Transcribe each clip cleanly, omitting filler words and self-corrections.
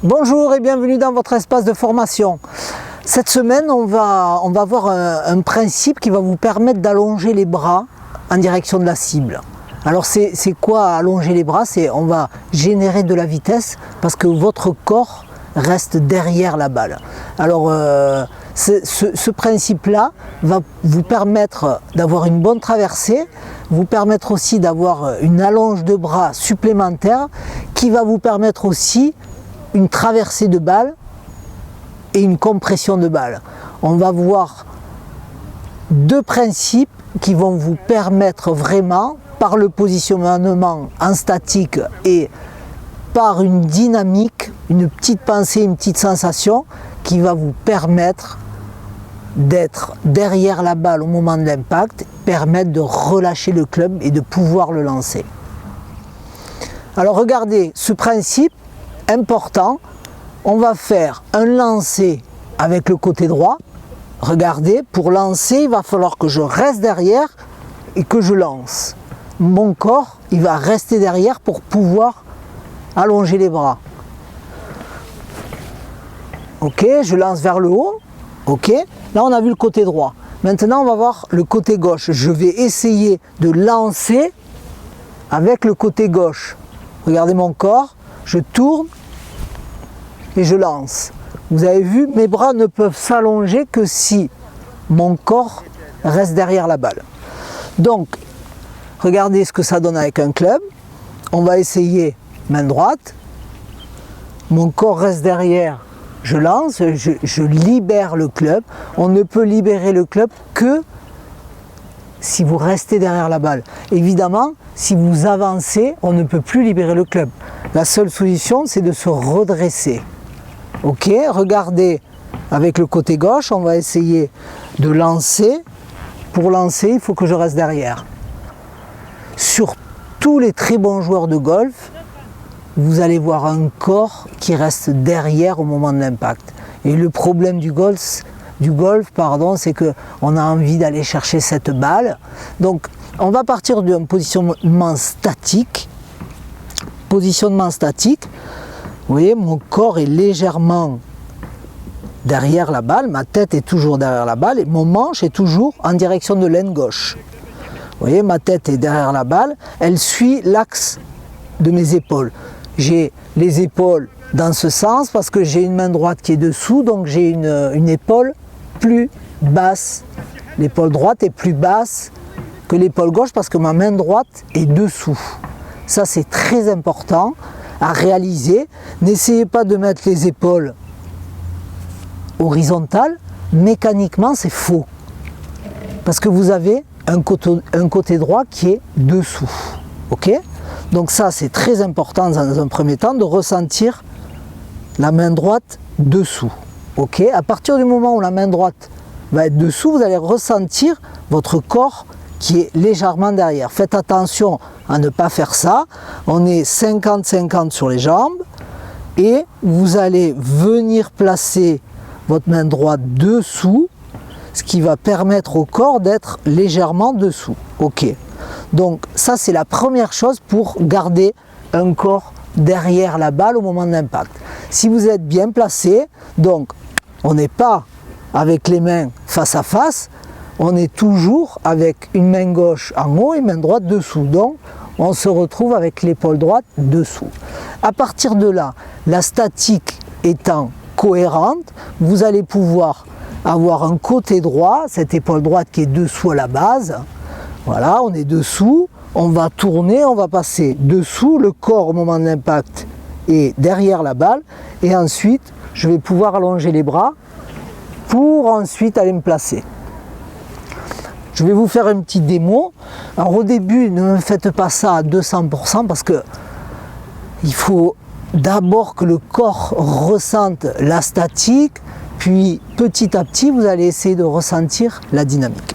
Bonjour et bienvenue dans votre espace de formation. Cette semaine, on va voir un principe qui va vous permettre d'allonger les bras en direction de la cible. Alors c'est quoi allonger les bras? On va générer de la vitesse parce que votre corps reste derrière la balle. Alors ce principe-là va vous permettre d'avoir une bonne traversée, vous permettre aussi d'avoir une allonge de bras supplémentaire qui va vous permettre aussi une traversée de balle et une compression de balle. On va voir deux principes qui vont vous permettre vraiment, par le positionnement en statique et par une dynamique, une petite pensée, une petite sensation, qui va vous permettre d'être derrière la balle au moment de l'impact, permettre de relâcher le club et de pouvoir le lancer. Alors regardez, ce principe important, on va faire un lancer avec le côté droit. Regardez, pour lancer, il va falloir que je reste derrière et que je lance. Mon corps, il va rester derrière pour pouvoir allonger les bras. Ok, je lance vers le haut. Ok, là on a vu le côté droit. Maintenant on va voir le côté gauche. Je vais essayer de lancer avec le côté gauche. Regardez mon corps, je tourne et je lance. Vous avez vu, mes bras ne peuvent s'allonger que si mon corps reste derrière la balle. Donc, regardez ce que ça donne avec un club. On va essayer main droite. Mon corps reste derrière. Je lance, je libère le club. On ne peut libérer le club que si vous restez derrière la balle. Évidemment, si vous avancez, on ne peut plus libérer le club. La seule solution, c'est de se redresser. Ok, regardez, avec le côté gauche, on va essayer de lancer. Pour lancer, il faut que je reste derrière. Sur tous les très bons joueurs de golf, vous allez voir un corps qui reste derrière au moment de l'impact. Et le problème du golf, c'est qu'on a envie d'aller chercher cette balle. Donc, on va partir d'un positionnement statique. Positionnement statique. Vous voyez, mon corps est légèrement derrière la balle, ma tête est toujours derrière la balle et mon manche est toujours en direction de l'aine gauche. Vous voyez, ma tête est derrière la balle, elle suit l'axe de mes épaules. J'ai les épaules dans ce sens parce que j'ai une main droite qui est dessous, donc j'ai une épaule plus basse. L'épaule droite est plus basse que l'épaule gauche parce que ma main droite est dessous. Ça, c'est très important à réaliser. N'essayez pas de mettre les épaules horizontales, mécaniquement c'est faux. Parce que vous avez un côté droit qui est dessous. Ok ? Donc ça c'est très important dans un premier temps de ressentir la main droite dessous. Ok ? À partir du moment où la main droite va être dessous, vous allez ressentir votre corps qui est légèrement derrière. Faites attention à ne pas faire ça. On est 50-50 sur les jambes et vous allez venir placer votre main droite dessous, ce qui va permettre au corps d'être légèrement dessous. Ok. Donc ça c'est la première chose pour garder un corps derrière la balle au moment de l'impact. Si vous êtes bien placé, donc on n'est pas avec les mains face à face, on est toujours avec une main gauche en haut et une main droite dessous. Donc, on se retrouve avec l'épaule droite dessous. À partir de là, la statique étant cohérente, vous allez pouvoir avoir un côté droit, cette épaule droite qui est dessous à la base. Voilà, on est dessous, on va tourner, on va passer dessous, le corps au moment de l'impact est derrière la balle. Et ensuite, je vais pouvoir allonger les bras pour ensuite aller me placer. Je vais vous faire une petite démo. Alors au début, ne me faites pas ça à 200% parce que il faut d'abord que le corps ressente la statique, puis petit à petit, vous allez essayer de ressentir la dynamique.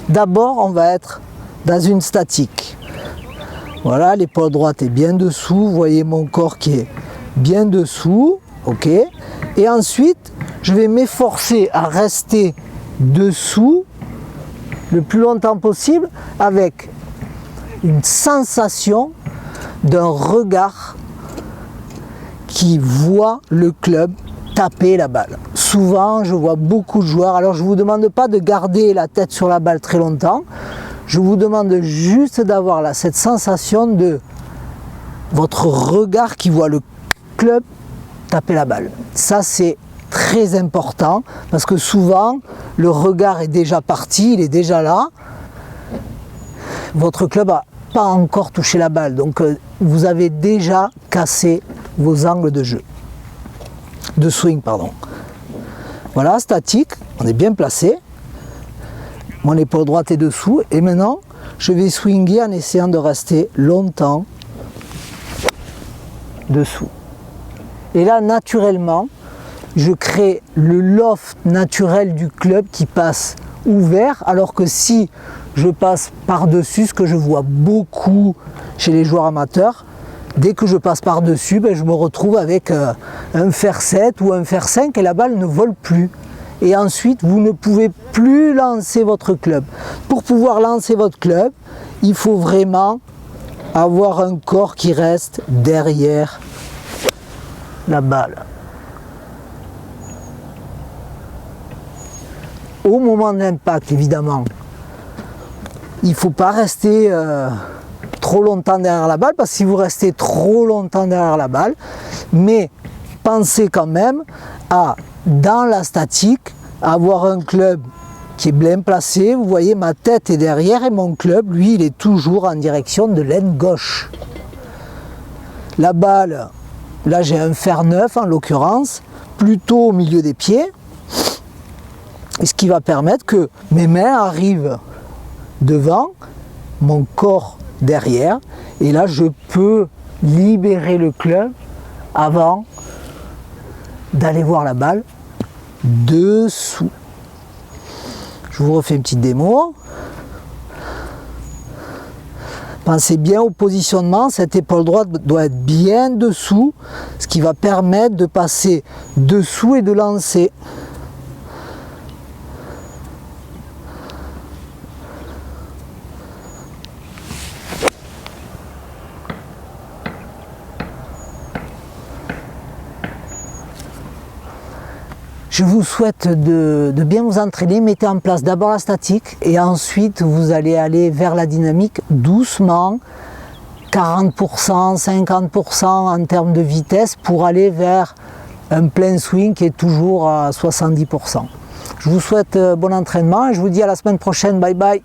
D'abord, on va être dans une statique. Voilà, l'épaule droite est bien dessous, vous voyez mon corps qui est bien dessous, ok. Et ensuite, je vais m'efforcer à rester dessous le plus longtemps possible avec une sensation d'un regard qui voit le club taper la balle. Souvent, je vois beaucoup de joueurs, alors je ne vous demande pas de garder la tête sur la balle très longtemps, je vous demande juste d'avoir cette sensation de votre regard qui voit le club taper la balle. Ça, c'est très important parce que souvent, le regard est déjà parti, il est déjà là. Votre club n'a pas encore touché la balle, donc vous avez déjà cassé vos angles de jeu, de swing, pardon. Voilà, statique, on est bien placé. Mon épaule droite est dessous et maintenant, je vais swinger en essayant de rester longtemps dessous. Et là, naturellement, je crée le loft naturel du club qui passe ouvert, alors que si je passe par-dessus, ce que je vois beaucoup chez les joueurs amateurs, dès que je passe par-dessus, je me retrouve avec un fer 7 ou un fer 5 et la balle ne vole plus. Et ensuite, vous ne pouvez plus lancer votre club. Pour pouvoir lancer votre club, il faut vraiment avoir un corps qui reste derrière la balle. Au moment de l'impact, évidemment, il ne faut pas rester trop longtemps derrière la balle, parce que si vous restez trop longtemps derrière la balle, mais pensez quand même à, dans la statique, avoir un club qui est bien placé. Vous voyez, ma tête est derrière et mon club, lui, il est toujours en direction de l'aine gauche. La balle, là j'ai un fer 9 en l'occurrence, plutôt au milieu des pieds, et ce qui va permettre que mes mains arrivent devant, mon corps derrière, et là je peux libérer le club avant d'aller voir la balle dessous. Je vous refais une petite démo. Pensez bien au positionnement, cette épaule droite doit être bien dessous, ce qui va permettre de passer dessous et de lancer. Je vous souhaite de bien vous entraîner. Mettez en place d'abord la statique et ensuite vous allez aller vers la dynamique doucement, 40%, 50% en termes de vitesse pour aller vers un plein swing qui est toujours à 70%. Je vous souhaite bon entraînement et je vous dis à la semaine prochaine. Bye bye.